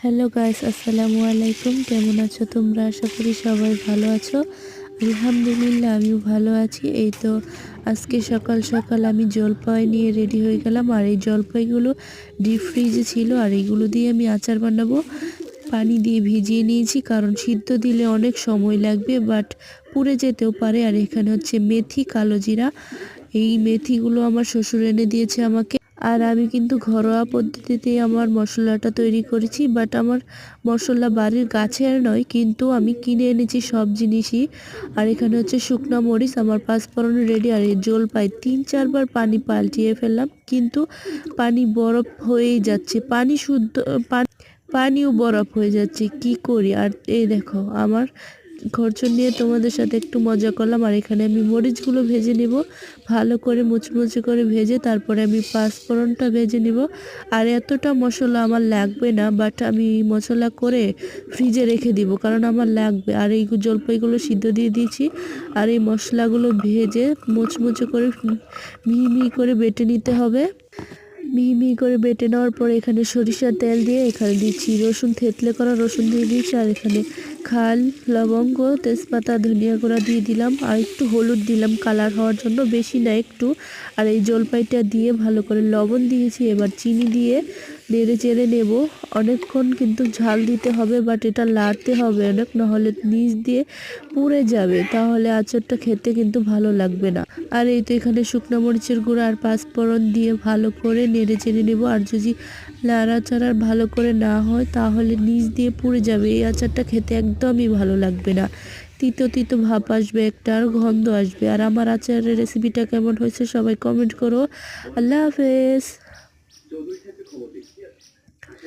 Hello guys, আসসালামু আলাইকুম। কেমন আছো তোমরা? আশা করি সবাই ভালো আছো। আলহামদুলিল্লাহ আমিও ভালো আছি। এই তো আজকে সকাল সকাল আমি জলপাই নিয়ে রেডি হয়ে গেলাম। আর এই জলপাইগুলো ডিপ ফ্রিজে ছিল, আর এইগুলো দিয়ে আমি আচার বানাবো। পানি দিয়ে ভিজিয়ে নিয়েছি, কারণ সিদ্ধ দিলে অনেক সময় লাগবে, বাট পুড়ে যেতেও পারে। আর এখানে হচ্ছে মেথি, কালো জিরা। এই মেথিগুলো আমার শ্বশুর এনে দিয়েছে আমাকে। আর আমি কিন্তু ঘরোয়া পদ্ধতিতেই আমার মশলাটা তৈরি করেছি, বাট আমার মশলা বাড়ির গাছের নয়, কিন্তু আমি কিনে এনেছি সব জিনিসই। আর এখানে হচ্ছে শুকনো মরিচ, আমার পাঁচফোড়ন রেডি। আর এই জলপাই 3-4 বার পানি পাল্টিয়ে ফেললাম, কিন্তু পানি বরফ হয়েই যাচ্ছে, পানি শুদ্ধ পানিও বরফ হয়ে যাচ্ছে, কি করি। আর এই দেখো আমার খরচর নিয়ে তোমাদের সাথে একটু মজা করলাম। আর এখানে আমি মরিচগুলো ভেজে নিব, ভালো করে মুচমুচে করে ভেজে তারপরে আমি পাঁচফোড়নটা ভেজে নিব। আর এতটা মশলা আমার লাগবে না, বাট আমি মশলা করে ফ্রিজে রেখে দিব, কারণ আমার লাগবে। আর এই জলপাইগুলো সিদ্ধ দিয়ে দিয়েছি, আর এই মশলাগুলো ভেজে মুচমুচে করে মিহি মিহি করে বেটে নিতে হবে। মিহি মিহি করে বেটে নেওয়ার পর এখানে সরিষার তেল দিয়ে এখানে দিচ্ছি রসুন, থেতলে করা রসুন দিয়ে দিচ্ছি। আর এখানে খাল, লবঙ্গ, তেজপাতা, ধনিয়া গুঁড়া দিয়ে দিলাম, আর একটু হলুদ দিলাম কালার হওয়ার জন্য, বেশি না একটু। আর এই জলপাইটা দিয়ে ভালো করে লবণ দিয়েছি, এবার চিনি দিয়ে নেড়ে চেড়ে নেব। অনেকক্ষণ কিন্তু ঝাল দিতে হবে, বাট এটা লাড়তে হবে অনেক, নাহলে নিচ দিয়ে পুড়ে যাবে, তাহলে আচারটা খেতে কিন্তু ভালো লাগবে না। আর এই তো এখানে শুকনো মরিচের গুঁড়া আর পাঁচফোড়ন দিয়ে ভালো করে নেড়ে চেড়ে নেব। আর যদি নাড়াচাড়া ভালো করে না হয় তাহলে নিচ দিয়ে পুড়ে যাবে, এই আচারটা খেতে একদমই ভালো লাগবে না, তিতো তিতো ভাব আসবে একটা, আর গন্ধ আসবে। আর আমার আচারের রেসিপিটা কেমন হয়েছে সবাই কমেন্ট করো। আল্লাহ হাফেজ।